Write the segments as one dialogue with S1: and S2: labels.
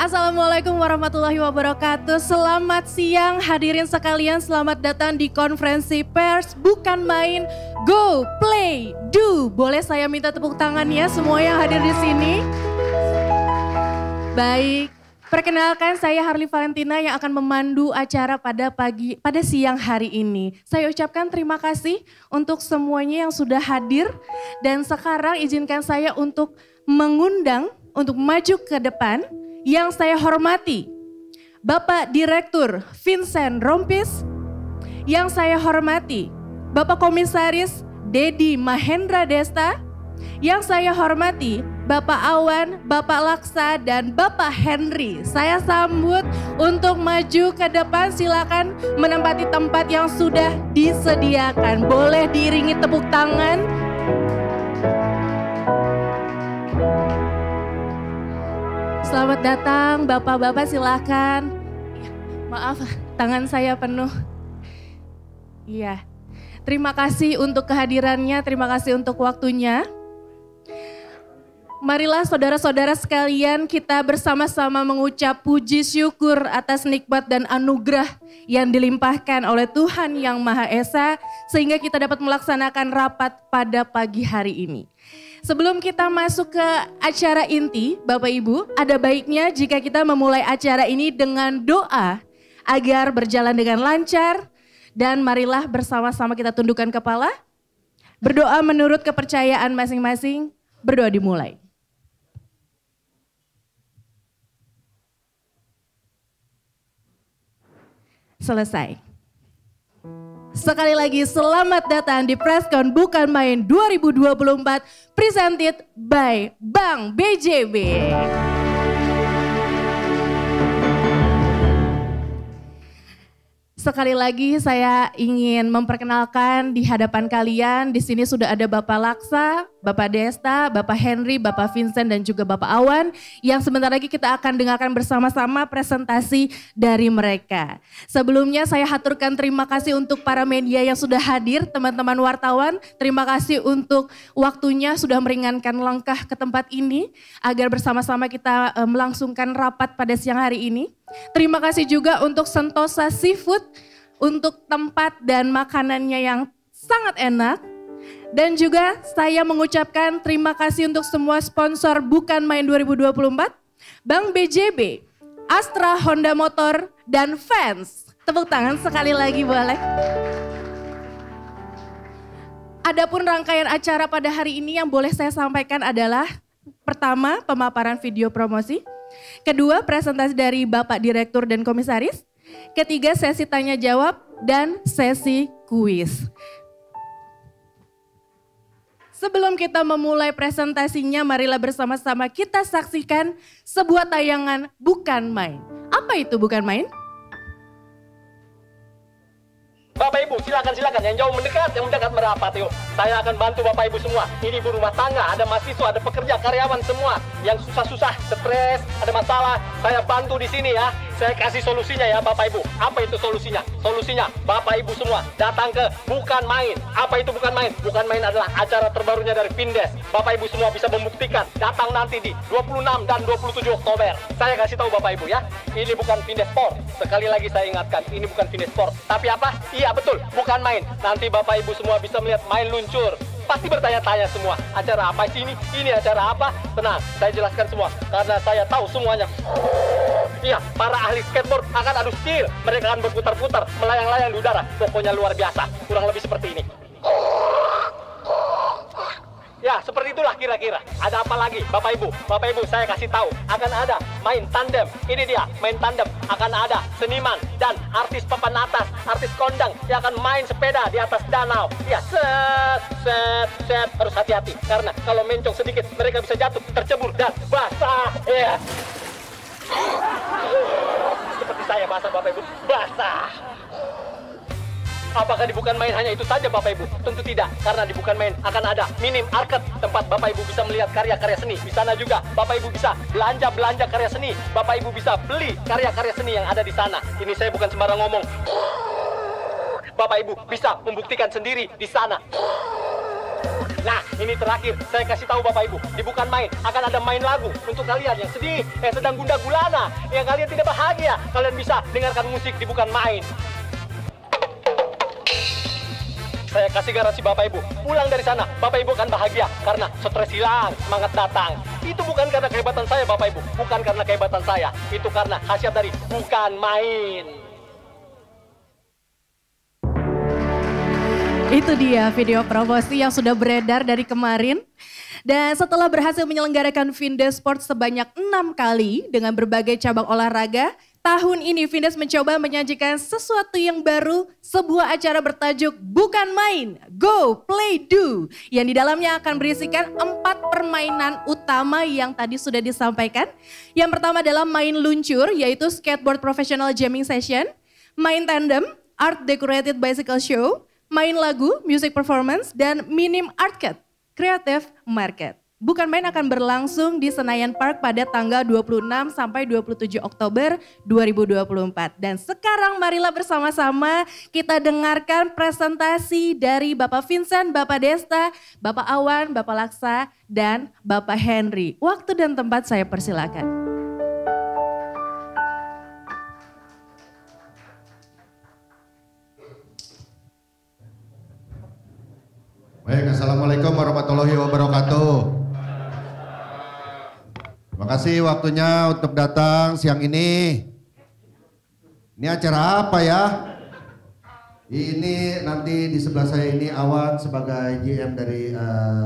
S1: Assalamualaikum warahmatullahi wabarakatuh. Selamat siang hadirin sekalian, selamat datang di konferensi pers Bukan Main, Go, Play, Do. Boleh saya minta tepuk tangan ya semua yang hadir di sini? Baik, perkenalkan saya Harley Valentina yang akan memandu acara pada siang hari ini. Saya ucapkan terima kasih untuk semuanya yang sudah hadir dan sekarang izinkan saya untuk mengundang untuk maju ke depan. Yang saya hormati, Bapak Direktur Vincent Rompis. Yang saya hormati, Bapak Komisaris Dedi Mahendra Desta. Yang saya hormati, Bapak Awan, Bapak Laksa, dan Bapak Henry. Saya sambut untuk maju ke depan, silakan menempati tempat yang sudah disediakan. Boleh diiringi tepuk tangan. Selamat datang Bapak-Bapak, silakan. Maaf, tangan saya penuh. Iya, terima kasih untuk kehadirannya, terima kasih untuk waktunya. Marilah saudara-saudara sekalian kita bersama-sama mengucap puji syukur atas nikmat dan anugerah yang dilimpahkan oleh Tuhan Yang Maha Esa sehingga kita dapat melaksanakan rapat pada pagi hari ini. Sebelum kita masuk ke acara inti, Bapak Ibu, ada baiknya jika kita memulai acara ini dengan doa agar berjalan dengan lancar. Dan marilah bersama-sama kita tundukkan kepala, berdoa menurut kepercayaan masing-masing, berdoa dimulai. Selesai. Sekali lagi selamat datang di Preskon Bukan Main 2024 presented by Bank BJB. Sekali lagi saya ingin memperkenalkan di hadapan kalian, di sini sudah ada Bapak Laksa, Bapak Desta, Bapak Henry, Bapak Vincent dan juga Bapak Awan yang sebentar lagi kita akan dengarkan bersama-sama presentasi dari mereka. Sebelumnya saya haturkan terima kasih untuk para media yang sudah hadir, teman-teman wartawan, terima kasih untuk waktunya sudah meringankan langkah ke tempat ini agar bersama-sama kita melangsungkan rapat pada siang hari ini. Terima kasih juga untuk Sentosa Seafood untuk tempat dan makanannya yang sangat enak. Dan juga saya mengucapkan terima kasih untuk semua sponsor Bukan Main 2024, Bank BJB, Astra Honda Motor, dan fans. Tepuk tangan sekali lagi boleh. Adapun rangkaian acara pada hari ini yang boleh saya sampaikan adalah pertama, pemaparan video promosi. Kedua, presentasi dari Bapak Direktur dan Komisaris. Ketiga, sesi tanya jawab dan sesi kuis. Sebelum kita memulai presentasinya, marilah bersama-sama kita saksikan sebuah tayangan Bukan Main. Apa itu Bukan Main?
S2: Bapak Ibu silakan yang jauh mendekat, yang mendekat merapat yuk. Saya akan bantu Bapak Ibu semua. Ini ibu rumah tangga, ada mahasiswa, ada pekerja, karyawan semua. Yang susah-susah, stres, ada masalah, saya bantu di sini ya. Saya kasih solusinya ya Bapak Ibu. Apa itu solusinya? Solusinya Bapak Ibu semua datang ke Bukan Main. Apa itu Bukan Main? Bukan Main adalah acara terbarunya dari Vindes. Bapak Ibu semua bisa membuktikan. Datang nanti di 26 dan 27 Oktober. Saya kasih tahu Bapak Ibu ya. Ini bukan Vindes Sport. Sekali lagi saya ingatkan, ini bukan Vindes Sport. Tapi apa? Iya betul, Bukan Main. Nanti Bapak Ibu semua bisa melihat main luncur. Pasti bertanya-tanya semua, acara apa sih ini? Ini acara apa? Tenang, saya jelaskan semua. Karena saya tahu semuanya. Iya, para ahli skateboard akan adu skill. Mereka akan berputar-putar, melayang-layang di udara. Pokoknya luar biasa, kurang lebih seperti ini. Ya, seperti itulah kira-kira. Ada apa lagi, Bapak Ibu? Bapak Ibu, saya kasih tahu. Akan ada main tandem. Ini dia, main tandem. Akan ada seniman dan artis papan atas, artis kondang yang akan main sepeda di atas danau. Ya, set. Harus hati-hati. Karena kalau mencong sedikit, mereka bisa jatuh, tercebur, dan basah. Ya. Seperti saya basah, Bapak Ibu. Basah. Apakah di Bukan Main hanya itu saja Bapak Ibu? Tentu tidak, karena di Bukan Main akan ada minim market, tempat Bapak Ibu bisa melihat karya-karya seni. Di sana juga Bapak Ibu bisa belanja karya seni. Bapak Ibu bisa beli karya-karya seni yang ada di sana. Ini saya bukan sembarang ngomong. Bapak Ibu bisa membuktikan sendiri di sana. Nah, ini terakhir, saya kasih tahu Bapak Ibu, di Bukan Main akan ada main lagu untuk kalian yang sedih, yang sedang gundah gulana, yang kalian tidak bahagia. Kalian bisa dengarkan musik di Bukan Main. Saya kasih garansi Bapak Ibu, pulang dari sana, Bapak Ibu akan bahagia karena stres hilang, semangat datang. Itu bukan karena kehebatan saya Bapak Ibu, bukan karena kehebatan saya, itu karena khasiat dari Bukan Main.
S1: Itu dia video promosi yang sudah beredar dari kemarin. Dan setelah berhasil menyelenggarakan Vindes Sport sebanyak 6 kali dengan berbagai cabang olahraga, tahun ini Vindes mencoba menyajikan sesuatu yang baru, sebuah acara bertajuk Bukan Main, Go, Play, Do. Yang di dalamnya akan berisikan 4 permainan utama yang tadi sudah disampaikan. Yang pertama adalah main luncur, yaitu skateboard professional jamming session, main tandem, art decorated bicycle show, main lagu, music performance, dan minim arcade, creative market. Bukan Main akan berlangsung di Senayan Park pada tanggal 26 sampai 27 Oktober 2024. Dan sekarang marilah bersama-sama kita dengarkan presentasi dari Bapak Vincent, Bapak Desta, Bapak Awan, Bapak Laksa, dan Bapak Henry. Waktu dan tempat saya persilakan.
S3: Baik, Assalamualaikum warahmatullahi wabarakatuh. Terima kasih waktunya untuk datang siang ini. Ini acara apa ya? Ini nanti di sebelah saya ini Awan sebagai GM dari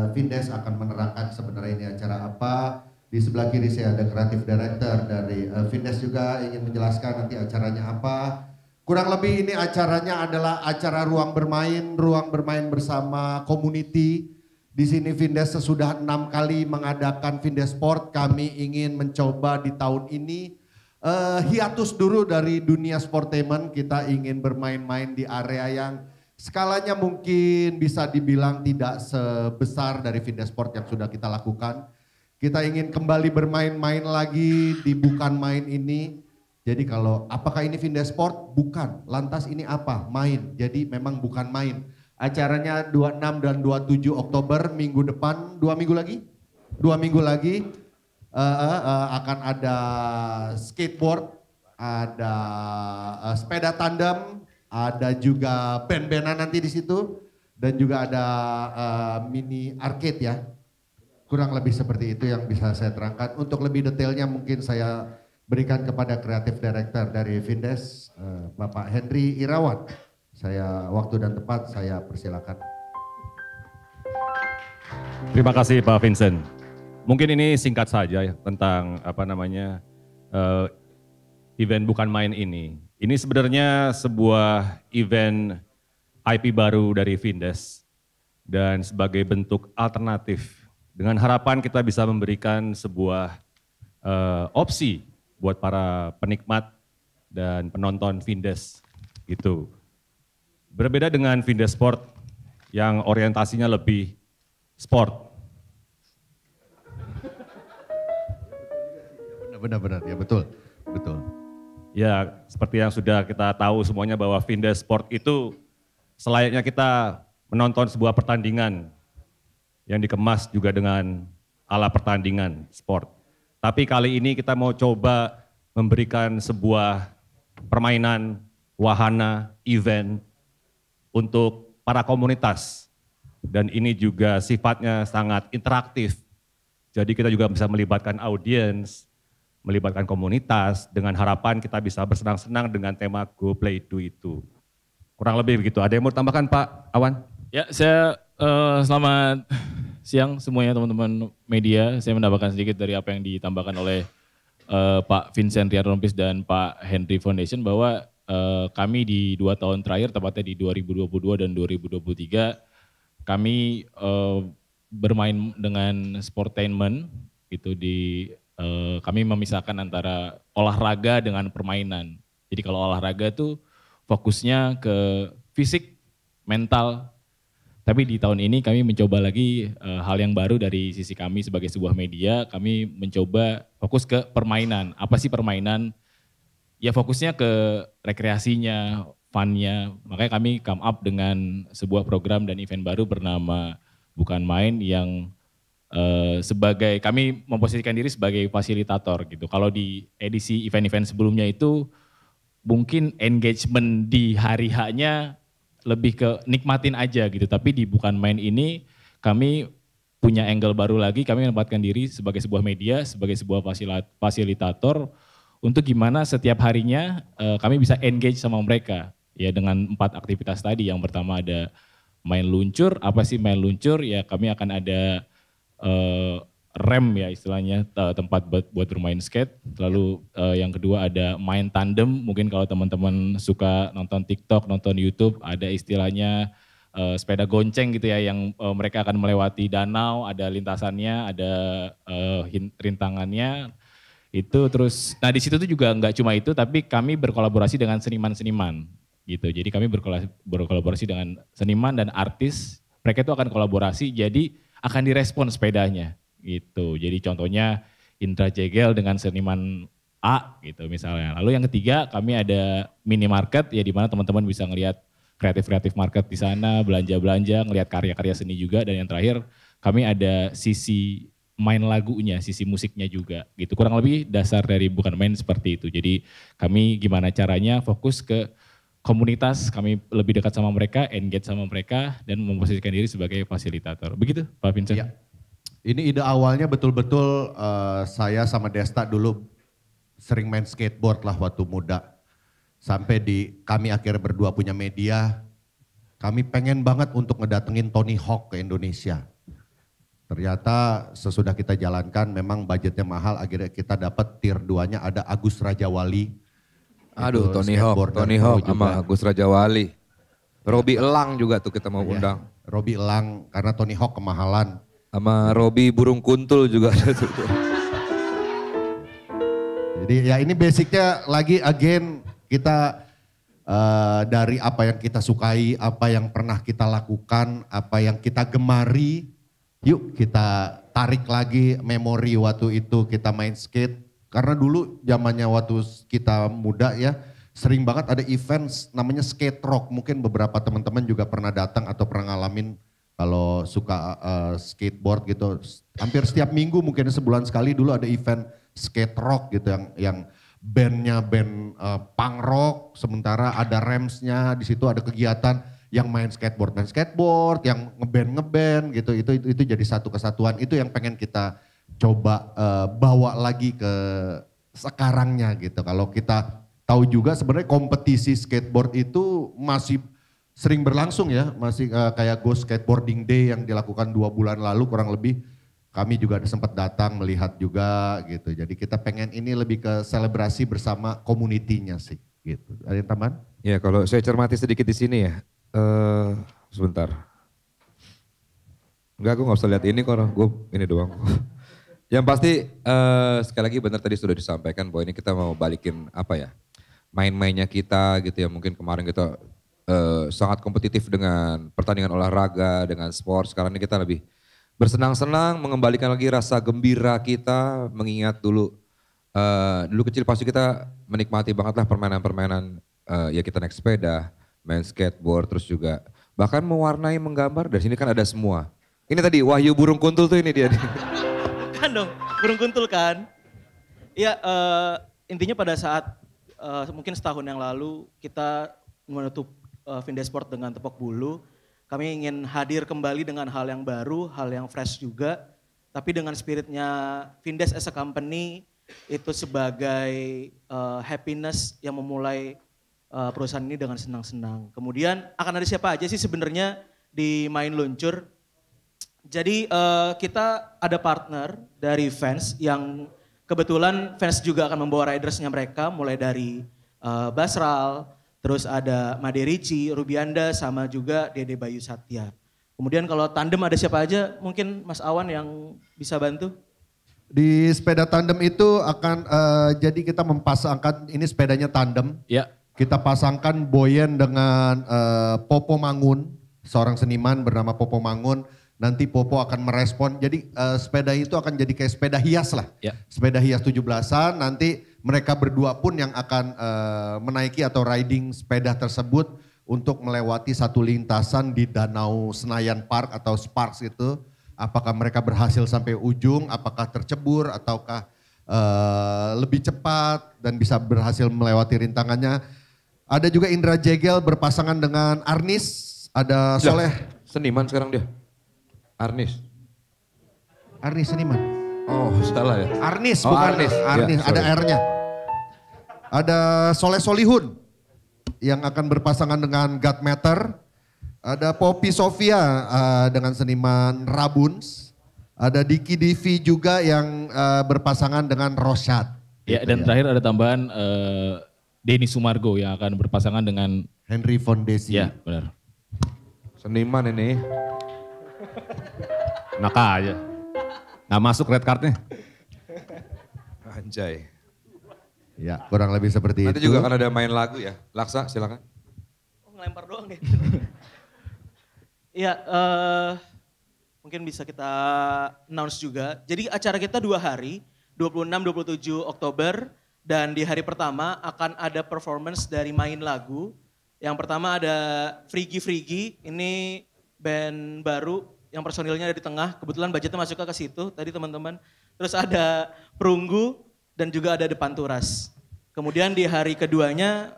S3: Vindes akan menerangkan sebenarnya ini acara apa. Di sebelah kiri saya ada Creative Director dari Vindes juga ingin menjelaskan nanti acaranya apa. Kurang lebih ini acaranya adalah acara ruang bermain bersama community. Di sini Vindes sesudah 6 kali mengadakan Vindes Sport, kami ingin mencoba di tahun ini hiatus dulu dari dunia sportainment. Kita ingin bermain-main di area yang skalanya mungkin bisa dibilang tidak sebesar dari Vindes Sport yang sudah kita lakukan. Kita ingin kembali bermain-main lagi di Bukan Main ini. Jadi kalau apakah ini Vindes Sport? Bukan. Lantas ini apa? Main. Jadi memang bukan main. Acaranya 26 dan 27 Oktober minggu depan. 2 minggu lagi? 2 minggu lagi akan ada skateboard, ada sepeda tandem, ada juga band-bandan nanti di situ. Dan juga ada mini arcade ya. Kurang lebih seperti itu yang bisa saya terangkan. Untuk lebih detailnya mungkin saya berikan kepada Creative Director dari Vindes, Bapak Henry Irawan. Saya waktu dan tempat saya persilakan.
S4: Terima kasih Pak Vincent. Mungkin ini singkat saja ya, tentang event Bukan Main ini. Ini sebenarnya sebuah event IP baru dari Vindes dan sebagai bentuk alternatif dengan harapan kita bisa memberikan sebuah opsi buat para penikmat dan penonton Vindes gitu. Berbeda dengan Vindes Sport yang orientasinya lebih sport.
S3: Benar-benar ya betul.
S4: Ya seperti yang sudah kita tahu semuanya bahwa Vindes Sport itu selayaknya kita menonton sebuah pertandingan yang dikemas juga dengan ala pertandingan sport. Tapi kali ini kita mau coba memberikan sebuah permainan, wahana, event untuk para komunitas. Dan ini juga sifatnya sangat interaktif. Jadi kita juga bisa melibatkan audiens, melibatkan komunitas dengan harapan kita bisa bersenang-senang dengan tema Go Play Do itu. Kurang lebih begitu. Ada yang mau tambahkan Pak Awan?
S5: Ya, saya selamat siang semuanya teman-teman media. Saya mendapatkan sedikit dari apa yang ditambahkan oleh Pak Vincent Riarompis dan Pak Henry Foundation bahwa kami di 2 tahun terakhir, tepatnya di 2022 dan 2023, kami bermain dengan sportainment, itu kami memisahkan antara olahraga dengan permainan. Jadi kalau olahraga itu fokusnya ke fisik, mental. Tapi di tahun ini kami mencoba lagi hal yang baru dari sisi kami sebagai sebuah media. Kami mencoba fokus ke permainan. Apa sih permainan? Ya fokusnya ke rekreasinya, funnya. Makanya kami come up dengan sebuah program dan event baru bernama bukan main yang sebagai, kami memposisikan diri sebagai fasilitator gitu. Kalau di edisi event-event sebelumnya itu mungkin engagement di hari H-nya lebih ke nikmatin aja gitu, tapi di bukan main ini kami punya angle baru lagi, kami menempatkan diri sebagai sebuah media, sebagai sebuah fasilitator untuk gimana setiap harinya kami bisa engage sama mereka ya dengan 4 aktivitas tadi. Yang pertama ada main luncur, apa sih main luncur? Ya kami akan ada rem ya istilahnya, tempat buat bermain skate. Lalu yang kedua ada main tandem, mungkin kalau teman-teman suka nonton TikTok, nonton YouTube, ada istilahnya sepeda gonceng gitu ya, yang mereka akan melewati danau, ada lintasannya, ada rintangannya. Itu terus, nah di situ tuh juga nggak cuma itu, tapi kami berkolaborasi dengan seniman-seniman gitu. Jadi kami berkolaborasi dengan seniman dan artis, mereka itu akan kolaborasi, jadi akan direspon sepedanya gitu. Jadi contohnya Indra Jegel dengan seniman A gitu misalnya. Lalu yang ketiga kami ada minimarket ya, di mana teman-teman bisa ngelihat kreatif market di sana, belanja-belanja, ngelihat karya-karya seni juga. Dan yang terakhir kami ada sisi main lagunya, sisi musiknya juga gitu. Kurang lebih dasar dari bukan main seperti itu. Jadi kami gimana caranya fokus ke komunitas, kami lebih dekat sama mereka, engage sama mereka, dan memposisikan diri sebagai fasilitator. Begitu Pak Vincent?
S3: Ya. Ini ide awalnya betul-betul saya sama Desta dulu sering main skateboard lah waktu muda. Sampai kami akhirnya berdua punya media, kami pengen banget untuk ngedatengin Tony Hawk ke Indonesia. Ternyata sesudah kita jalankan memang budgetnya mahal, akhirnya kita dapat tier 2-nya ada Agus Rajawali.
S6: Aduh, Tony Hawk sama Agus Rajawali. Robi Elang juga tuh kita mau undang.
S3: Robi Elang karena Tony Hawk kemahalan.
S6: Sama Robi Burung Kuntul juga ada tuh.
S3: Jadi ya ini basicnya lagi again kita dari apa yang kita sukai, apa yang pernah kita lakukan, apa yang kita gemari. Yuk kita tarik lagi memori waktu itu kita main skate. Karena dulu zamannya waktu kita muda ya, sering banget ada event namanya skate rock. Mungkin beberapa teman-teman juga pernah datang atau pernah ngalamin kalau suka skateboard gitu. Hampir setiap minggu mungkin sebulan sekali dulu ada event skate rock gitu yang bandnya band punk rock, sementara ada remsnya, di situ ada kegiatan yang main skateboard, yang ngeband gitu. Itu jadi satu kesatuan. Itu yang pengen kita coba bawa lagi ke sekarangnya gitu. Kalau kita tahu juga sebenarnya kompetisi skateboard itu masih sering berlangsung ya, masih kayak Go Skateboarding Day yang dilakukan 2 bulan lalu kurang lebih. Kami juga sempat datang melihat juga gitu. Jadi kita pengen ini lebih ke selebrasi bersama komunitinya sih gitu. Ada yang tambahan?
S6: Ya kalau saya cermati sedikit di sini ya, sebentar. Enggak, aku gak usah lihat ini kok, gue ini doang. Yang pasti sekali lagi benar tadi sudah disampaikan bahwa ini kita mau balikin apa ya, main-mainnya kita gitu ya. Mungkin kemarin kita sangat kompetitif dengan pertandingan olahraga, dengan sport. Sekarang ini kita lebih bersenang-senang, mengembalikan lagi rasa gembira kita, mengingat dulu kecil pasti kita menikmati banget lah permainan-permainan ya kita naik sepeda, main skateboard, terus juga bahkan mewarnai, menggambar. Dari sini kan ada semua. Ini tadi Wahyu Burung Kuntul tuh ini dia.
S7: Kan dong, burung kuntul kan. Iya, intinya pada saat mungkin setahun yang lalu kita menutup Vindesport dengan tepuk bulu. Kami ingin hadir kembali dengan hal yang baru, hal yang fresh juga. Tapi dengan spiritnya Vindes as a company itu sebagai happiness yang memulai perusahaan ini dengan senang-senang. Kemudian akan ada siapa aja sih sebenarnya di Main Luncur. Jadi kita ada partner dari fans yang kebetulan fans juga akan membawa ridersnya mereka mulai dari Basral, terus ada Made Ricci, Rubianda sama juga Dede Bayu Satya. Kemudian kalau tandem ada siapa aja? Mungkin Mas Awan yang bisa bantu.
S3: Di sepeda tandem itu akan jadi kita mempasangkan ini sepedanya tandem.
S5: Ya.
S3: Kita pasangkan Boyen dengan Popo Mangun, seorang seniman bernama Popo Mangun. Nanti Popo akan merespon, jadi sepeda itu akan jadi kayak sepeda hias lah.
S5: Ya.
S3: Sepeda hias 17-an, nanti mereka berdua pun yang akan menaiki atau riding sepeda tersebut. untuk melewati satu lintasan di Danau Senayan Park atau Sparks itu. Apakah mereka berhasil sampai ujung, apakah tercebur, ataukah lebih cepat dan bisa berhasil melewati rintangannya. Ada juga Indra Jegel berpasangan dengan Arnis, ada Soleh.
S6: Seniman sekarang dia. Arnis
S3: seniman.
S6: Oh salah ya.
S3: Arnis
S6: Oh,
S3: bukan
S6: Arnis.
S3: Arnis,
S6: Ya,
S3: ada
S6: sorry.
S3: R-nya. Ada Soleh Solihun yang akan berpasangan dengan God Matter. Ada Poppy Sofia dengan seniman Rabuns. Ada Diki Divi juga yang berpasangan dengan Rosyad.
S5: Ya,
S3: Gitu
S5: dan terakhir ada tambahan Denny Sumargo yang akan berpasangan dengan
S3: Henry Fondesi.
S5: ya benar.
S6: Seniman ini.
S4: Enak aja. Nggak masuk red cardnya.
S6: Anjay.
S3: Ya, kurang lebih seperti
S6: Nanti
S3: itu.
S6: juga akan ada main lagu ya. Laksa silakan.
S7: Oh, ngelempar doang deh. Iya, mungkin bisa kita announce juga. Jadi acara kita 2 hari, 26-27 Oktober. Dan di hari pertama akan ada performance dari main lagu. Yang pertama ada Frigi, ini band baru yang personilnya ada di tengah. Kebetulan budgetnya masuk ke situ tadi teman-teman. Terus ada Perunggu dan juga ada The Panturas. Kemudian di hari keduanya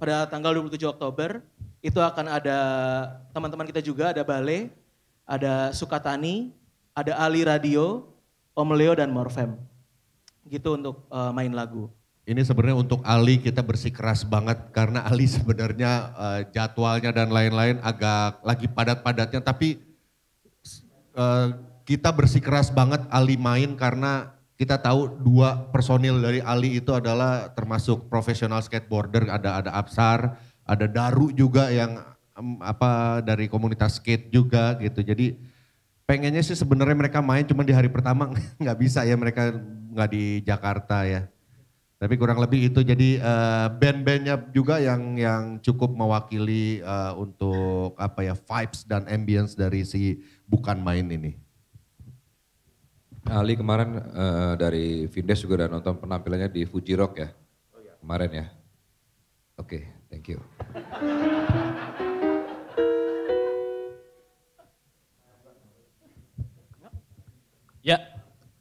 S7: pada tanggal 27 Oktober itu akan ada teman-teman kita juga, ada Bale, ada Sukatani, ada Ali Radio, Om Leo dan Morfem. Gitu untuk main lagu.
S3: Ini sebenarnya untuk Ali kita bersikeras banget karena Ali sebenarnya jadwalnya dan lain-lain agak lagi padat-padatnya, tapi kita bersikeras banget Ali main karena kita tahu 2 personil dari Ali itu adalah termasuk profesional skateboarder, ada Absar, ada Daru juga yang dari komunitas skate juga gitu. Jadi pengennya sih sebenarnya mereka main, cuma di hari pertama nggak bisa ya, mereka nggak di Jakarta ya. Tapi kurang lebih itu, jadi band-bandnya juga yang cukup mewakili untuk vibes dan ambience dari si Bukan Main ini.
S6: Ali kemarin dari Vindes juga udah nonton penampilannya di Fuji Rock ya. Kemarin ya. Oke, thank you.
S5: Ya,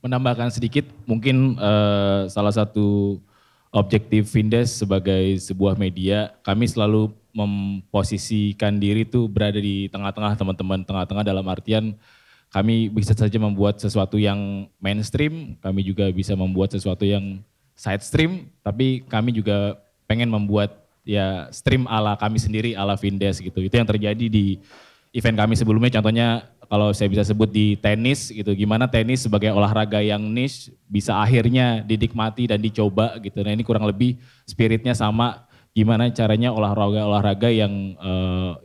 S5: menambahkan sedikit, mungkin salah satu objektif Vindes sebagai sebuah media, kami selalu memposisikan diri tuh berada di tengah-tengah teman-teman, tengah-tengah dalam artian kami bisa saja membuat sesuatu yang mainstream, kami juga bisa membuat sesuatu yang side stream, tapi kami juga pengen membuat ya stream ala kami sendiri, ala Vindes gitu. Itu yang terjadi di event kami sebelumnya, contohnya kalau saya bisa sebut di tenis gitu, gimana tenis sebagai olahraga yang niche bisa akhirnya dinikmati dan dicoba gitu. Nah ini kurang lebih spiritnya sama, gimana caranya olahraga yang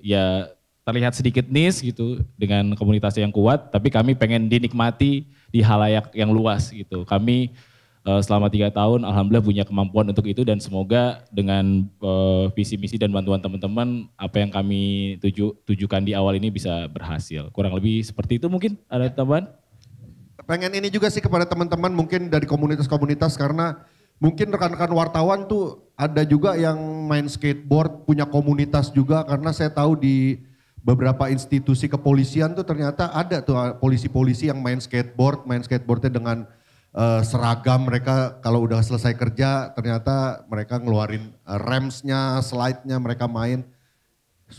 S5: ya terlihat sedikit niche gitu dengan komunitas yang kuat, tapi kami pengen dinikmati di halayak yang luas gitu. Kami selama 3 tahun alhamdulillah punya kemampuan untuk itu dan semoga dengan visi misi dan bantuan teman-teman apa yang kami tujukan di awal ini bisa berhasil. Kurang lebih seperti itu, mungkin ada tambahan?
S3: Pengen ini juga sih kepada teman-teman mungkin dari komunitas-komunitas, karena mungkin rekan-rekan wartawan tuh ada juga yang main skateboard, punya komunitas juga, karena saya tahu di beberapa institusi kepolisian tuh ternyata ada tuh polisi-polisi yang main skateboardnya dengan seragam. Mereka kalau udah selesai kerja ternyata mereka ngeluarin ramsnya, slide-nya, mereka main.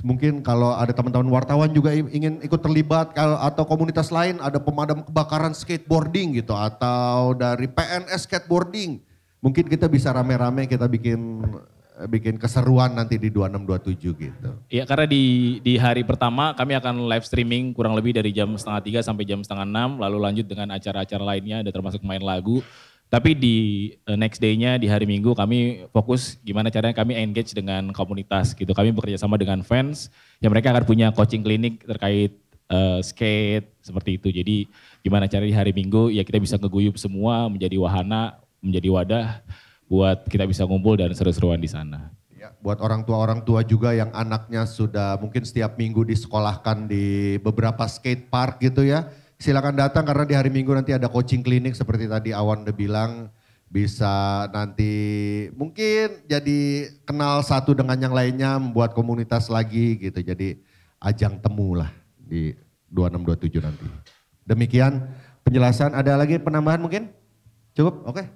S3: Mungkin kalau ada teman-teman wartawan juga ingin ikut terlibat, atau komunitas lain ada pemadam kebakaran skateboarding gitu, atau dari PNS skateboarding. Mungkin kita bisa rame-rame kita bikin keseruan nanti di 26-27 gitu.
S5: Iya, karena di hari pertama kami akan live streaming kurang lebih dari jam 5:30 sampai jam 5:30, lalu lanjut dengan acara-acara lainnya, ada termasuk main lagu. Tapi di next day-nya di hari Minggu kami fokus gimana caranya kami engage dengan komunitas gitu. Kami bekerja sama dengan fans yang mereka akan punya coaching klinik terkait skate seperti itu. Jadi gimana cara di hari Minggu ya kita bisa ngeguyup semua menjadi wahana, menjadi wadah buat kita bisa ngumpul dan seru-seruan di sana.
S3: Ya, buat orang tua juga yang anaknya sudah mungkin setiap minggu disekolahkan di beberapa skate park gitu ya. Silakan datang karena di hari Minggu nanti ada coaching klinik seperti tadi Awan udah bilang. bisa nanti mungkin jadi kenal satu dengan yang lainnya, membuat komunitas lagi gitu. Jadi ajang temu lah di 2627 nanti. Demikian penjelasan, ada lagi penambahan mungkin? Cukup, oke.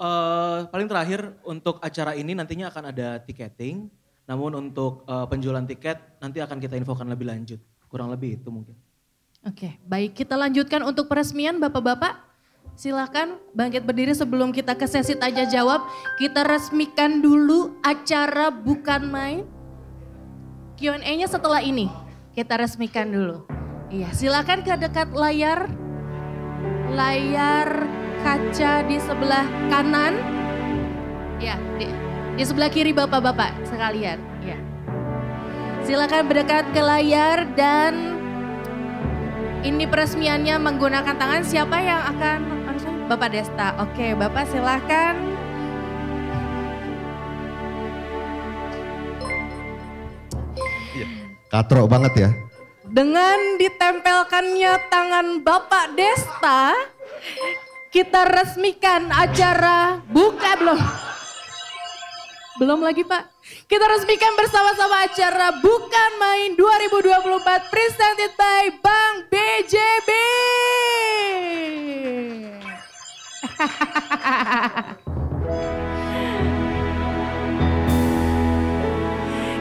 S7: Paling terakhir untuk acara ini nantinya akan ada tiketing, namun untuk penjualan tiket nanti akan kita infokan lebih lanjut. Kurang lebih itu mungkin.
S1: Oke, baik kita lanjutkan untuk peresmian Bapak-Bapak. Silakan bangkit berdiri sebelum kita ke sesi tanya jawab. Kita resmikan dulu acara bukan main. Q&A-nya setelah ini kita resmikan dulu. Iya, silakan ke dekat layar kaca di sebelah kanan. Ya, di sebelah kiri Bapak-bapak sekalian. Ya. Silakan berdekat ke layar dan ini peresmiannya menggunakan tangan. Siapa yang akan? Bapak Desta. Oke, Bapak silakan.
S3: Katrok banget ya.
S1: Dengan ditempelkannya tangan Bapak Desta, kita resmikan acara buka belum? Belum lagi Pak. Kita resmikan bersama-sama acara Bukan Main 2024 presented by Bank BJB.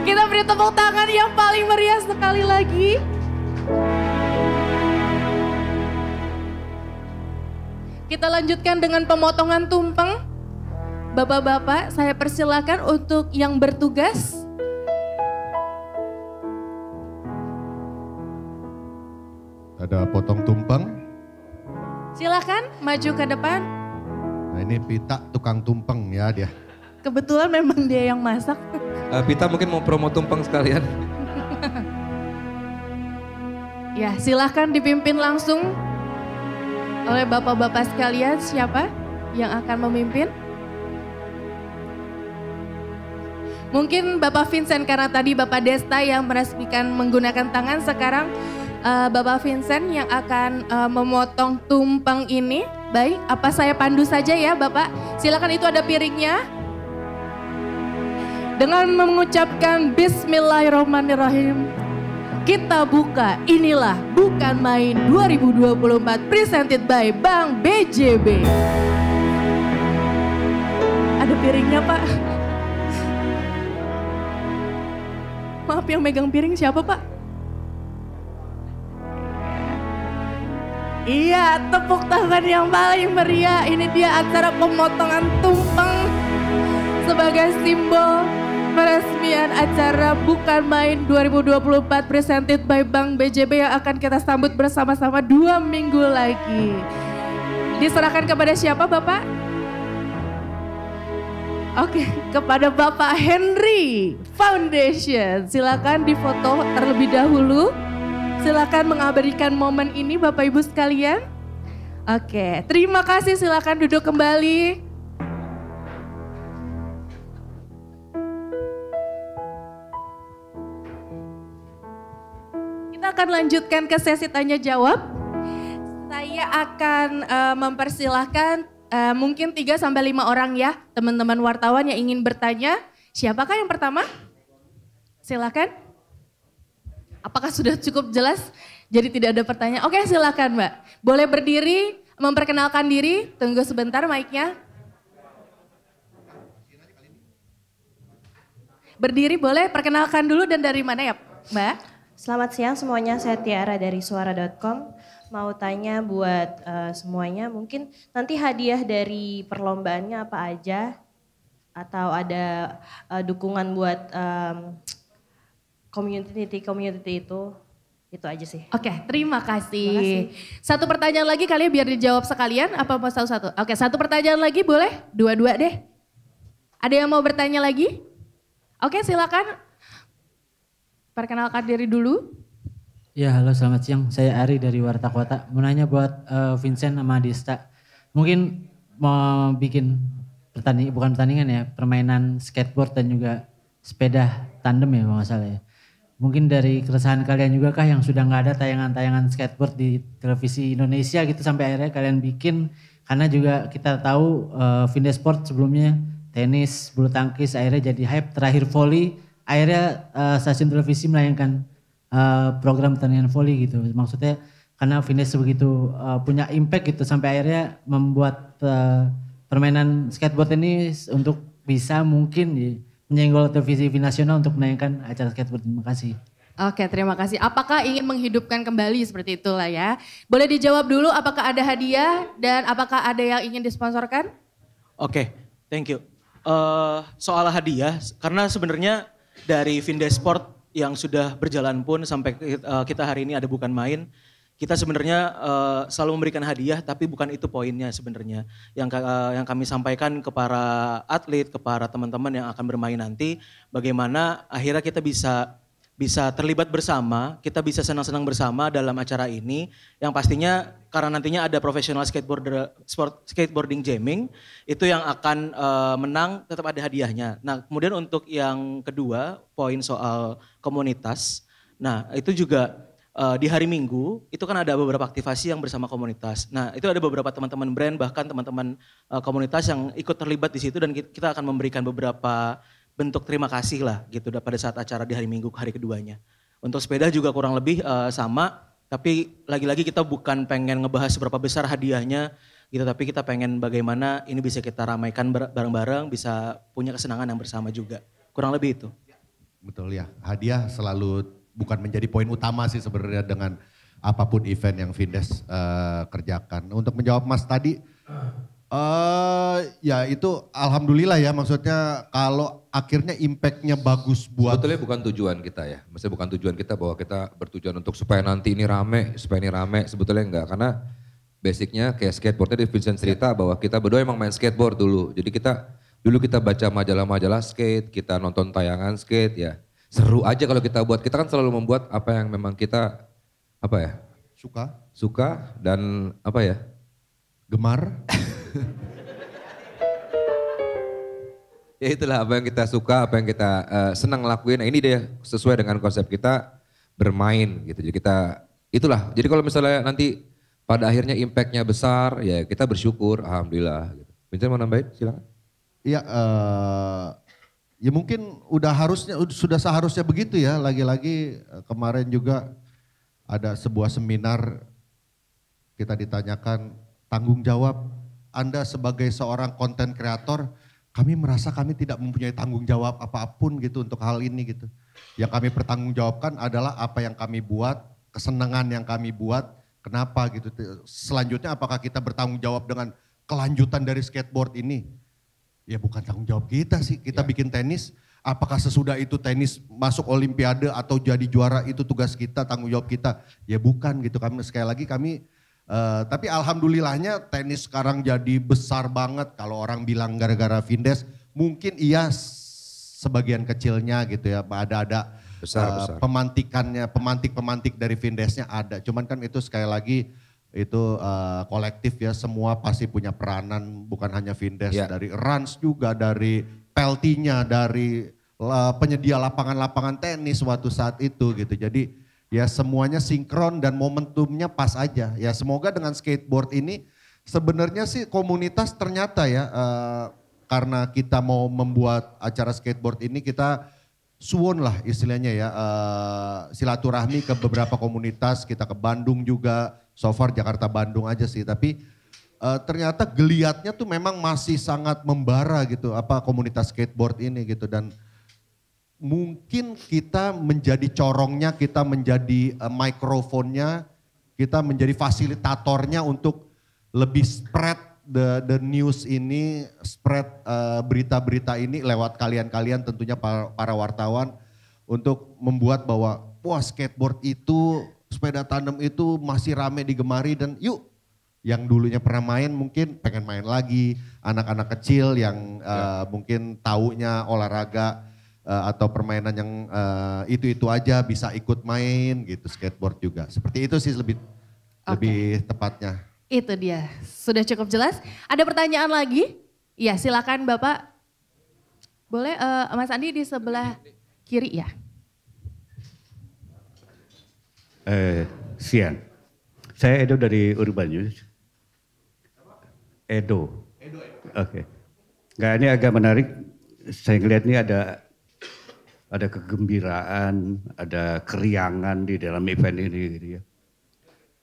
S1: Kita beri tepuk tangan yang paling meriah sekali lagi. Kita lanjutkan dengan pemotongan tumpeng. Bapak-bapak, saya persilakan untuk yang bertugas.
S3: Ada potong tumpeng.
S1: Silakan maju ke depan.
S3: Nah ini Pita tukang tumpeng ya dia.
S1: Kebetulan memang dia yang masak.
S6: Pita mungkin mau promo tumpeng sekalian.
S1: Ya, silakan dipimpin langsung oleh bapak-bapak sekalian. Siapa yang akan memimpin? Mungkin Bapak Vincent karena tadi Bapak Desta yang meresmikan menggunakan tangan, sekarang Bapak Vincent yang akan memotong tumpeng ini. Baik, apa saya pandu saja ya Bapak? Silakan, itu ada piringnya. Dengan mengucapkan Bismillahirrahmanirrahim, kita buka, inilah Bukan Main 2024 presented by Bank BJB. Ada piringnya Pak. Maaf, yang megang piring siapa Pak? Iya, tepuk tangan yang paling meriah. Ini dia acara pemotongan tumpeng sebagai simbol peresmian acara Bukan Main 2024 presented by Bank BJB yang akan kita sambut bersama-sama 2 minggu lagi. Diserahkan kepada siapa Bapak? Oke, kepada Bapak Henry Foundation. Silakan difoto terlebih dahulu. Silakan mengabadikan momen ini Bapak Ibu sekalian. Oke, terima kasih, silakan duduk kembali. Kita akan lanjutkan ke sesi tanya jawab. Saya akan mempersilahkan mungkin 3-5 orang ya, teman-teman wartawan yang ingin bertanya. Siapakah yang pertama? Silakan. Apakah sudah cukup jelas? Jadi tidak ada pertanyaan. Oke, silakan Mbak. Boleh berdiri, memperkenalkan diri. Tunggu sebentar mic-nya. Berdiri boleh, perkenalkan dulu dan dari mana ya Mbak?
S8: Selamat siang semuanya, saya Tiara dari suara.com. Mau tanya buat semuanya, mungkin nanti hadiah dari perlombaannya apa aja? Atau ada dukungan buat community itu aja sih.
S1: Oke, terima kasih. Satu pertanyaan lagi kali ya biar dijawab sekalian, apa mau satu-satu? Oke, satu pertanyaan lagi boleh? 2-2 deh. Ada yang mau bertanya lagi? Oke, silakan. Perkenalkan diri dulu.
S9: Ya, halo selamat siang. Saya Ari dari Warta Kota. Mau nanya buat Vincent sama Desta. Mungkin mau bikin bukan pertandingan ya, permainan skateboard dan juga sepeda tandem ya kalau nggak salah ya. Mungkin dari keresahan kalian juga kah yang sudah nggak ada tayangan-tayangan skateboard di televisi Indonesia gitu sampai akhirnya kalian bikin Karena juga kita tahu Vindes Sport sebelumnya tenis, bulu tangkis akhirnya jadi hype, terakhir volley, akhirnya stasiun televisi menayangkan program pertandingan volley gitu. Maksudnya karena Vindes begitu punya impact gitu sampai akhirnya membuat permainan skateboard ini untuk bisa mungkin menyenggol televisi nasional untuk menayangkan acara skateboard. Terima kasih.
S1: Oke, terima kasih. Apakah ingin menghidupkan kembali seperti itulah ya? Boleh dijawab dulu apakah ada hadiah dan apakah ada yang ingin disponsorkan?
S7: Oke, thank you. Soal hadiah, karena sebenarnya dari Vindes Sport yang sudah berjalan pun sampai kita hari ini ada bukan main, kita sebenarnya selalu memberikan hadiah, tapi bukan itu poinnya sebenarnya. Yang kami sampaikan ke para atlet, ke para teman-teman yang akan bermain nanti, bagaimana akhirnya kita bisa terlibat bersama, kita bisa senang-senang bersama dalam acara ini, yang pastinya karena nantinya ada profesional skateboarding jamming, itu yang akan menang tetap ada hadiahnya. Nah kemudian untuk yang kedua, poin soal komunitas, nah itu juga di hari Minggu itu kan ada beberapa aktivasi yang bersama komunitas. Nah itu ada beberapa teman-teman brand, bahkan teman-teman komunitas yang ikut terlibat di situ dan kita akan memberikan beberapa bentuk terima kasih lah gitu pada saat acara di hari Minggu hari keduanya. Untuk sepeda juga kurang lebih sama, tapi lagi-lagi kita bukan pengen ngebahas seberapa besar hadiahnya gitu, tapi kita pengen bagaimana ini bisa kita ramaikan bareng-bareng, bisa punya kesenangan yang bersama juga. Kurang lebih itu.
S3: Betul ya, hadiah selalu bukan menjadi poin utama sih sebenarnya dengan apapun event yang Vindes kerjakan. Untuk menjawab Mas tadi, ya itu alhamdulillah ya, maksudnya kalau akhirnya impactnya bagus buat.
S6: Sebetulnya bukan tujuan kita ya, maksudnya bukan tujuan kita bahwa kita bertujuan untuk supaya nanti ini rame, sebetulnya enggak. Karena basicnya kayak skateboardnya di Vincent cerita bahwa kita berdua emang main skateboard dulu. Jadi dulu kita baca majalah-majalah skate, kita nonton tayangan skate ya. Seru aja kalau kita buat, kita kan selalu membuat apa yang memang kita suka dan apa ya,
S3: gemar.
S6: Ya itulah apa yang kita suka, apa yang kita senang ngelakuin. Nah ini dia sesuai dengan konsep kita bermain gitu. Jadi itulah. Jadi kalau misalnya nanti pada akhirnya impactnya besar, ya kita bersyukur, alhamdulillah. Gitu. Vincent mau nambahin, silakan.
S3: Iya, ya mungkin sudah seharusnya begitu ya. Lagi-lagi kemarin juga ada sebuah seminar kita ditanyakan tanggung jawab Anda sebagai seorang konten kreator. Kami merasa kami tidak mempunyai tanggung jawab apapun gitu untuk hal ini gitu. Yang kami pertanggungjawabkan adalah apa yang kami buat, kesenangan yang kami buat, kenapa gitu. Selanjutnya apakah kita bertanggung jawab dengan kelanjutan dari skateboard ini? Ya bukan tanggung jawab kita sih, kita bikin tenis. Apakah sesudah itu tenis masuk olimpiade atau jadi juara itu tugas kita, tanggung jawab kita? Ya bukan gitu, sekali lagi kami tapi alhamdulillahnya tenis sekarang jadi besar banget. Kalau orang bilang gara-gara Vindes, mungkin iya sebagian kecilnya gitu ya. Ada besar. Pemantik dari Vindesnya ada. Cuman kan itu sekali lagi itu kolektif ya. Semua pasti punya peranan, bukan hanya Vindes. Ya. Dari Rans juga, dari Peltinya, dari penyedia lapangan-lapangan tenis waktu saat itu gitu. Jadi ya semuanya sinkron dan momentumnya pas aja. Ya semoga dengan skateboard ini sebenarnya sih komunitas ternyata ya karena kita mau membuat acara skateboard ini kita suwon lah istilahnya ya. Silaturahmi ke beberapa komunitas, kita ke Bandung juga. So far Jakarta Bandung aja sih, tapi ternyata geliatnya tuh memang masih sangat membara gitu apa komunitas skateboard ini gitu. Dan mungkin kita menjadi corongnya, kita menjadi mikrofonnya, kita menjadi fasilitatornya untuk lebih spread the news ini, spread berita-berita ini lewat kalian-kalian tentunya para wartawan untuk membuat bahwa wah skateboard itu, sepeda tandem itu masih rame digemari dan yuk yang dulunya pernah main mungkin pengen main lagi, anak-anak kecil yang mungkin taunya olahraga atau permainan yang itu aja bisa ikut main gitu, skateboard juga. Seperti itu sih lebih tepatnya.
S1: Itu dia, sudah cukup jelas. Ada pertanyaan lagi? Ya silakan Bapak. Boleh Mas Andi di sebelah kiri ya.
S10: Siang, saya Edo dari Urban News. Edo. Oke. Nggak, ini agak menarik. Saya ngeliat ini ada kegembiraan, ada keriangan di dalam event ini gitu ya.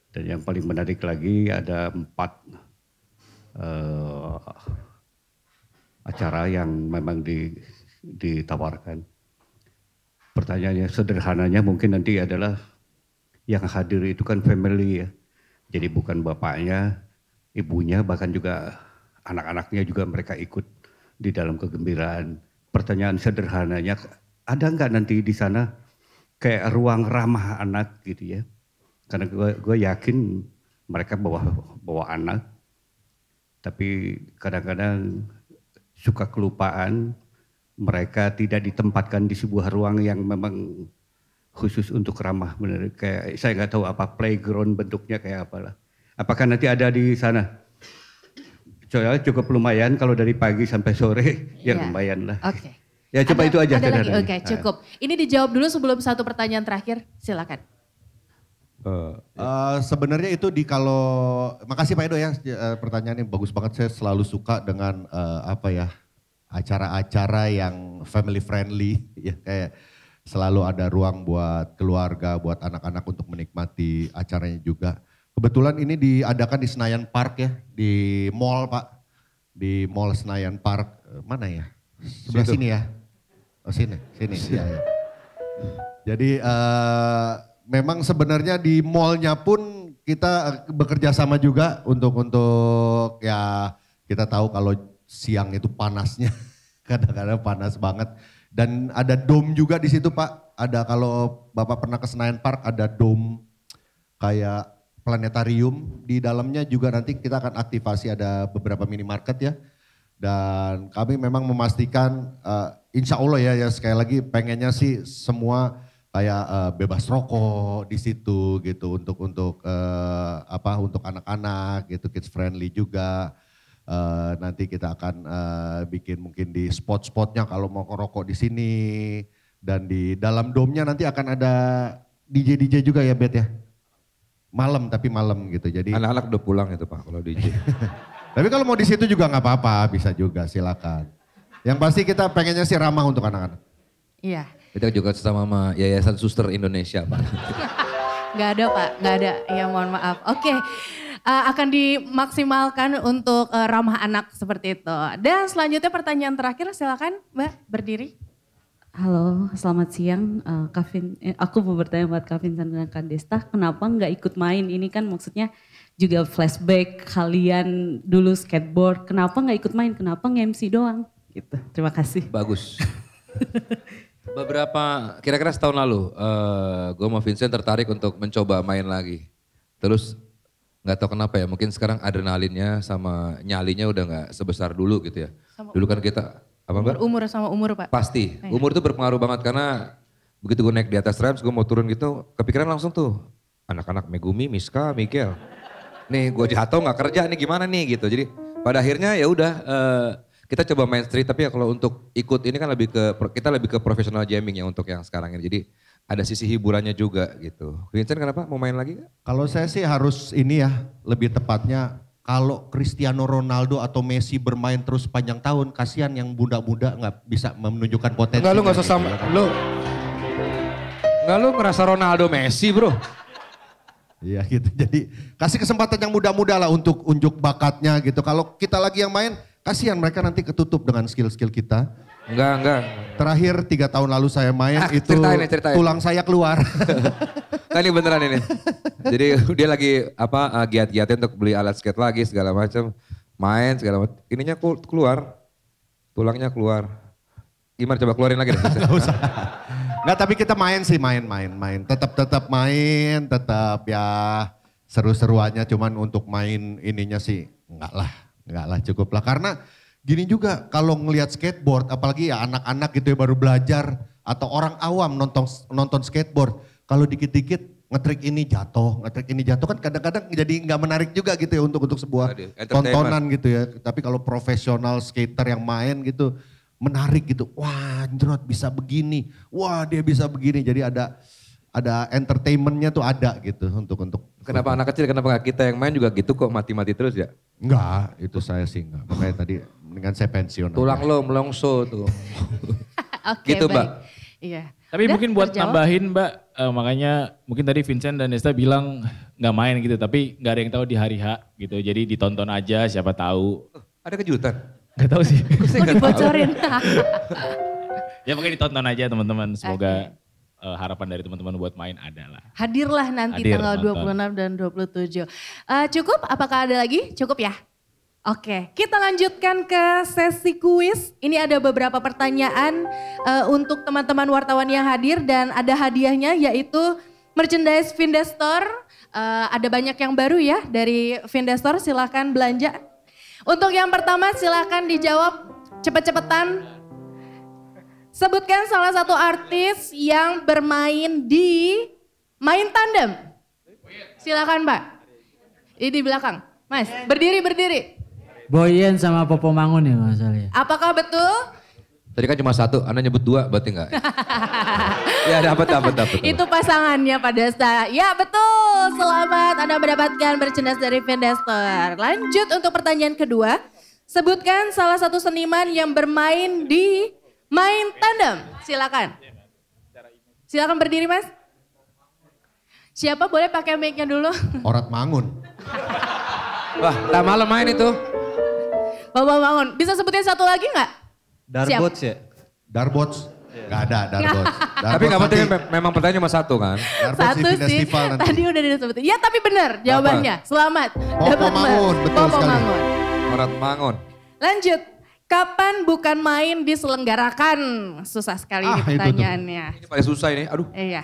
S10: Dan yang paling menarik lagi ada 4 acara yang memang ditawarkan. Pertanyaannya sederhananya mungkin nanti adalah yang hadir itu kan family ya. Jadi bukan bapaknya, ibunya, bahkan juga anak-anaknya juga mereka ikut di dalam kegembiraan. Pertanyaan sederhananya, ada nggak nanti di sana kayak ruang ramah anak gitu ya? Karena gue yakin mereka bawa anak, tapi kadang-kadang suka kelupaan, mereka tidak ditempatkan di sebuah ruang yang memang khusus untuk ramah. Bener. Kayak saya nggak tahu apa playground bentuknya kayak apalah. Apakah nanti ada di sana? Soalnya cukup lumayan kalau dari pagi sampai sore, ya lumayan lah.
S1: Oke.
S10: Ya coba itu aja.
S1: Ada lagi, oke cukup. Ini dijawab dulu sebelum satu pertanyaan terakhir, silakan.
S3: Sebenarnya itu makasih Pak Edo ya, pertanyaannya bagus banget. Saya selalu suka dengan acara-acara yang family friendly ya, kayak selalu ada ruang buat keluarga, buat anak-anak untuk menikmati acaranya juga. Kebetulan ini diadakan di Senayan Park ya, di mall Pak, di mall Senayan Park, mana ya? Sebelah sini ya? Oh sini. Ya. Jadi memang sebenarnya di mallnya pun kita bekerja sama juga untuk ya kita tahu kalau siang itu panasnya, kadang-kadang panas banget. Dan ada dome juga di situ Pak, ada kalau Bapak pernah ke Senayan Park ada dome kayak planetarium, di dalamnya juga nanti kita akan aktivasi ada beberapa minimarket ya. Dan kami memang memastikan insya Allah ya sekali lagi pengennya sih semua kayak bebas rokok di situ gitu untuk anak-anak gitu, kids friendly juga. Nanti kita akan bikin mungkin di spot-spotnya kalau mau ngerokok di sini, dan di dalam dome-nya nanti akan ada DJ juga ya Bet ya. Malam gitu. Jadi
S6: anak-anak udah pulang itu Pak kalau DJ.
S3: Tapi kalau mau di situ juga nggak apa-apa, bisa juga silakan. Yang pasti kita pengennya sih ramah untuk anak-anak.
S1: Iya.
S6: Kita juga sama Yayasan Suster Indonesia Pak.
S1: Nggak ada Pak, nggak ada. Ya mohon maaf. Oke. Akan dimaksimalkan untuk ramah anak seperti itu. Dan selanjutnya pertanyaan terakhir, silakan Mbak berdiri.
S11: Halo, selamat siang. Aku mau bertanya buat Kak Vincent dan Kak Desta, kenapa nggak ikut main? Ini kan maksudnya juga flashback kalian dulu skateboard. Kenapa nggak ikut main? Kenapa nge-MC doang? Gitu. Terima kasih.
S6: Bagus. Kira-kira setahun lalu, gue sama Vincent tertarik untuk mencoba main lagi. Terus nggak tahu kenapa ya, mungkin sekarang adrenalinnya sama nyalinya udah nggak sebesar dulu gitu ya. Dulu kan kita
S1: Umur sama umur Pak.
S6: Pasti, umur itu berpengaruh banget karena begitu gue naik di atas ramps, gue mau turun gitu, kepikiran langsung tuh anak-anak Megumi, Miska, Miguel. Nih gue jatuh nggak kerja nih gimana nih gitu. Jadi pada akhirnya ya udah kita coba main street, tapi ya kalau untuk ikut ini kan kita lebih ke professional jamming ya untuk yang sekarang ini. Jadi ada sisi hiburannya juga gitu. Vincent kenapa mau main lagi?
S3: Kalau saya sih harus ini ya, lebih tepatnya kalau Cristiano Ronaldo atau Messi bermain terus panjang tahun, kasihan yang muda-muda nggak bisa menunjukkan potensi.
S6: Enggak, lu nggak usah sama, lu ngerasa Ronaldo Messi bro.
S3: Iya gitu, jadi kasih kesempatan yang muda-muda lah untuk unjuk bakatnya gitu. Kalau kita lagi yang main, kasihan mereka nanti ketutup dengan skill-skill kita.
S6: Enggak.
S3: Terakhir 3 tahun lalu saya main itu
S6: ceritain.
S3: tulang saya keluar.
S6: Nah ini beneran ini. Jadi dia lagi giat-giatnya untuk beli alat skate lagi segala macam, main segala macam. Ininya keluar, tulangnya keluar. Gimana coba keluarin lagi deh.
S3: Nggak usah. Nggak, tapi kita main sih, main. Tetap main, tetap ya seru-seruannya, cuman untuk main ininya sih enggak lah cukup lah. Karena gini juga kalau ngelihat skateboard, apalagi ya anak-anak gitu ya baru belajar atau orang awam nonton skateboard, kalau dikit-dikit ngetrik ini jatuh kan kadang-kadang jadi nggak menarik juga gitu ya untuk sebuah tontonan gitu ya. Tapi kalau profesional skater yang main gitu menarik gitu. Wah, Androt bisa begini. Wah, dia bisa begini. Jadi ada entertainmentnya tuh ada gitu untuk.
S6: Kenapa anak kecil, kenapa kita yang main juga gitu kok mati-mati terus ya?
S3: Enggak, itu saya sih enggak. Makanya tadi dengan saya pensiun.
S6: Tulang lo melongso tuh.
S1: Oke,
S6: Gitu,
S1: baik.
S6: Mbak.
S1: Iya.
S5: Tapi
S1: Udah,
S5: mungkin buat
S1: terjawab?
S5: tambahin Mbak, makanya mungkin tadi Vincent dan Desta bilang nggak main gitu, tapi nggak ada yang tahu di hari H gitu. Jadi ditonton aja, siapa tahu.
S6: Ada kejutan?
S5: Nggak tahu sih.
S1: Kok dibocorin?
S5: Ya mungkin ditonton aja teman-teman. Semoga harapan dari teman-teman buat main adalah.
S1: Hadirlah nanti
S5: Hadir,
S1: tanggal
S5: nonton.
S1: 26 dan 27. Cukup? Apakah ada lagi? Cukup ya? Oke, kita lanjutkan ke sesi kuis. Ini ada beberapa pertanyaan untuk teman-teman wartawan yang hadir dan ada hadiahnya yaitu merchandise Vindestore. Ada banyak yang baru ya dari Vindestore, silahkan belanja. Untuk yang pertama silahkan dijawab cepet-cepetan. Sebutkan salah satu artis yang bermain di Main Tandem. Silakan Mbak. Ini di belakang. Mas, berdiri.
S9: Boyen sama Popo Mangun ya masalahnya.
S1: Apakah betul?
S6: Tadi kan cuma satu, Anda nyebut dua berarti enggak? Ya dapat.
S1: Itu pasangannya Pak Desta. Ya betul, selamat Anda mendapatkan merchandise dari Vindestore. Lanjut untuk pertanyaan kedua. Sebutkan salah satu seniman yang bermain di Main Tandem. Silakan. Silakan berdiri Mas. Siapa boleh pakai mic-nya dulu?
S3: Orat Mangun.
S6: Wah, tak malam main itu.
S1: Bapak Mangun, bisa sebutin satu lagi nggak?
S10: Darbots ya?
S3: Darbots. Gak ada Darbots.
S6: Tapi nggak penting, memang pertanyaan cuma satu kan?
S3: Darbots
S1: Satu
S3: di
S1: sih,
S3: festival nanti.
S1: tadi udah disebutin. Ya tapi benar jawabannya, selamat.
S3: Popo
S1: Dapat
S3: Mangun, betul
S1: Popo
S3: sekali.
S1: Mangun.
S6: Orat Mangun.
S1: Lanjut, kapan bukan main diselenggarakan? Susah sekali ini
S3: Ah, itu tuh.
S1: pertanyaannya.
S6: Ini paling susah ini, aduh.
S1: Iya,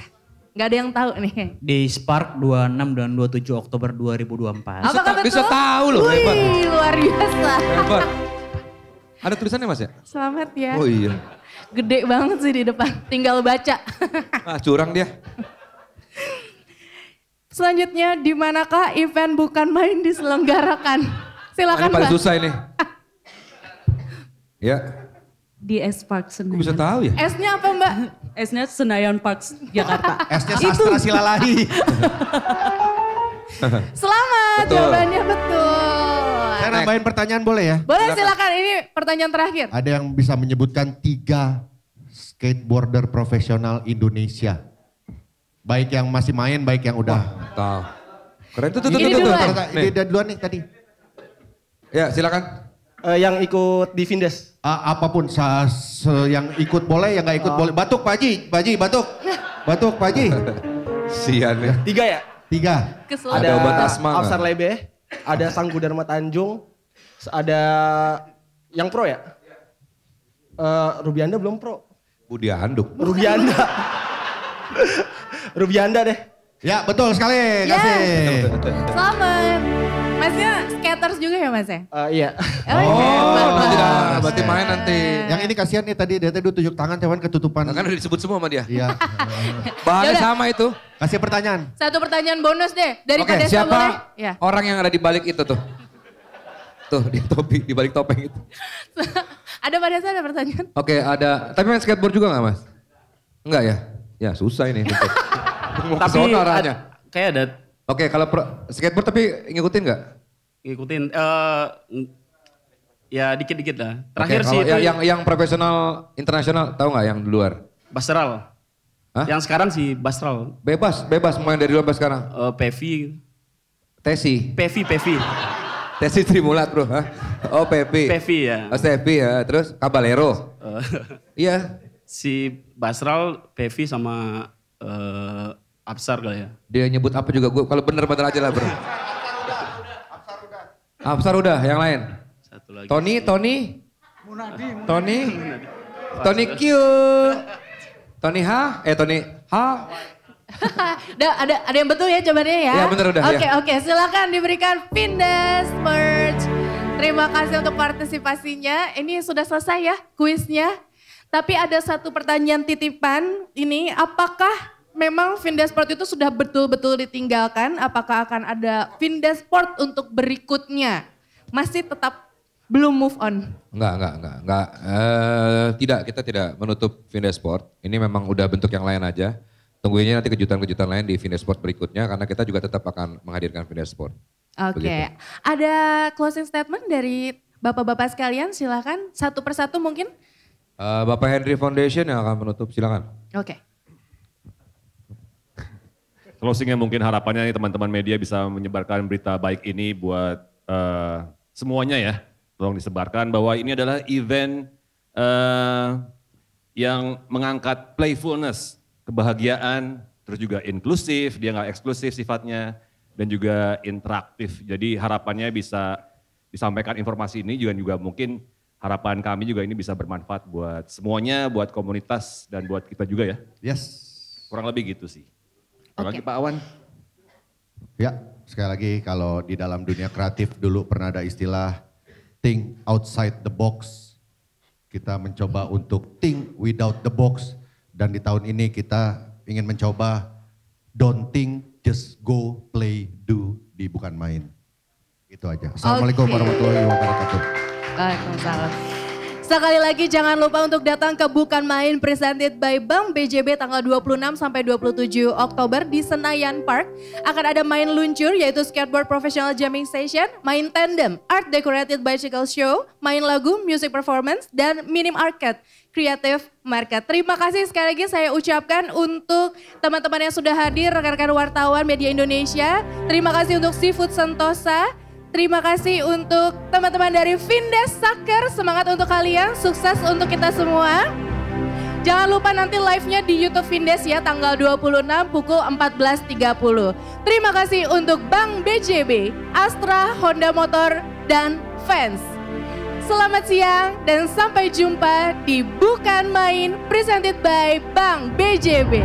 S1: nggak ada yang tahu nih.
S12: Di Spark 26 dan 27 Oktober 2024.
S1: Apakah betul?
S6: bisa tahu loh,
S1: Wih,
S6: hebat.
S1: luar biasa.
S6: Hebat. Ada tulisannya Mas ya?
S1: Selamat ya.
S6: Oh iya.
S1: Gede banget sih di depan, tinggal baca.
S6: Ah, curang dia.
S1: Selanjutnya, di manakah event bukan main diselenggarakan? Silakan
S6: Ini paling
S1: Mbak.
S6: susah ini. Ya,
S11: Di S Park
S6: kok bisa
S11: Senayan.
S6: tahu ya?
S1: S-nya apa Mbak?
S11: S-nya Senayan Park Jakarta.
S3: S-nya sastra silalahi.
S1: Selamat,
S6: Betul.
S1: jawabannya betul.
S3: Saya nambahin pertanyaan boleh ya?
S1: Boleh silakan, ini pertanyaan terakhir.
S3: Ada yang bisa menyebutkan 3 skateboarder profesional Indonesia. Baik yang masih main, baik yang udah.
S6: Tahu. Keren tuh.
S1: Ini duluan.
S3: Ini udah duluan nih tadi.
S6: Ya, silakan.
S2: Yang ikut di Vindes.
S3: Apapun, yang ikut boleh, yang gak ikut boleh. Batuk Pak Haji, batuk. Batuk Pak Haji.
S6: Sian ya.
S2: 3 ya?
S3: 3.
S1: Kesel.
S6: Ada obat asma nggak?
S2: Afsar Lebe, ada Sanggu Dharma Tanjung, ada yang pro ya? Rubianda belum pro.
S6: Budi Handuk.
S2: Rubianda. Rubianda deh.
S3: Ya betul sekali,
S1: Yes.
S3: kasih.
S1: Selamat. Masnya skaters juga ya Mas ya?
S2: Iya.
S6: Berarti main nanti.
S3: Yang ini kasihan nih tadi, dia udah tunjuk tangan, cuman ketutupan.
S6: Kan udah disebut semua sama dia.
S3: Iya.
S6: Bahannya
S1: Yaudah.
S6: sama itu.
S3: Kasih pertanyaan.
S1: Satu pertanyaan bonus deh dari
S6: Oke,
S1: Kak Desta
S6: siapa
S1: boleh? Ya.
S6: orang yang ada di balik itu tuh? Tuh, di balik topeng itu.
S1: Ada pada saya ada pertanyaan?
S6: Oke, ada. Tapi main skateboard juga nggak Mas? Enggak ya? Ya susah ini. Mau ke
S12: Tapi
S6: sono arahnya.
S12: kayak ada
S6: Oke, kalau skateboard tapi ngikutin nggak?
S12: ngikutin ya dikit-dikit lah. Terakhir
S6: Oke,
S12: sih
S6: kalau
S12: itu
S6: yang profesional internasional tahu nggak yang di luar?
S12: Basral.
S6: Hah?
S12: Yang sekarang sih Basral.
S6: Bebas mau yang dari luar sampai sekarang.
S12: Pevi.
S6: Tesi. Tesi Trimulat bro. Hah? Oh Pepi.
S12: Pevi ya.
S6: Oh Stepi ya. Terus Caballero. Iya.
S12: Si Basral, Pevi sama Absar kali ya.
S6: Dia nyebut apa juga gue. Kalau bener aja lah bro. Absar udah. Yang lain.
S12: Satu lagi.
S6: Tony Q. Tony H. Tony H.
S1: ada yang betul ya jawabannya ya?
S6: Ya, bener udah,
S1: Oke,
S6: ya.
S1: oke, silakan diberikan Vindes merch. Terima kasih untuk partisipasinya. Ini sudah selesai ya kuisnya. Tapi ada satu pertanyaan titipan ini, apakah memang Vindesport itu sudah betul-betul ditinggalkan? Apakah akan ada Vindesport untuk berikutnya? Masih tetap belum move on?
S6: Enggak. Tidak, kita tidak menutup Vindesport. Ini memang udah bentuk yang lain aja. Tungguinnya nanti kejutan-kejutan lain di Vindesport berikutnya karena kita juga tetap akan menghadirkan Vindesport.
S1: Oke,
S6: Begitu.
S1: ada closing statement dari bapak-bapak sekalian, silakan satu persatu mungkin.
S6: Bapak Henry Foundation yang akan menutup, silakan.
S1: Oke.
S4: Closingnya mungkin harapannya nih teman-teman media bisa menyebarkan berita baik ini buat semuanya ya. Tolong disebarkan bahwa ini adalah event yang mengangkat playfulness, kebahagiaan, terus juga inklusif, dia nggak eksklusif sifatnya, dan juga interaktif. Jadi harapannya bisa disampaikan informasi ini juga mungkin harapan kami juga ini bisa bermanfaat buat semuanya, buat komunitas dan buat kita juga ya.
S3: Yes.
S4: Kurang lebih gitu sih. Kurang lagi Pak Awan.
S3: Ya, sekali lagi kalau di dalam dunia kreatif dulu pernah ada istilah think outside the box. Kita mencoba untuk think without the box. Dan di tahun ini kita ingin mencoba don't think, just go, play, do, di bukan main. Itu aja. Assalamualaikum warahmatullahi wabarakatuh.
S1: Waalaikumsalam. Sekali lagi jangan lupa untuk datang ke Bukan Main presented by Bank BJB tanggal 26 sampai 27 Oktober di Senayan Park. Akan ada main luncur yaitu skateboard professional jamming session, main tandem, art decorated bicycle show, main lagu, music performance, dan minim arcade creative market. Terima kasih sekali lagi saya ucapkan untuk teman-teman yang sudah hadir, rekan-rekan wartawan media Indonesia. Terima kasih untuk Seafood Sentosa. Terima kasih untuk teman-teman dari Findes Soccer, semangat untuk kalian, sukses untuk kita semua. Jangan lupa nanti live-nya di YouTube Findes ya, tanggal 26 pukul 14.30. Terima kasih untuk Bank BJB, Astra, Honda Motor, dan Fans. Selamat siang dan sampai jumpa di Bukan Main presented by Bank BJB.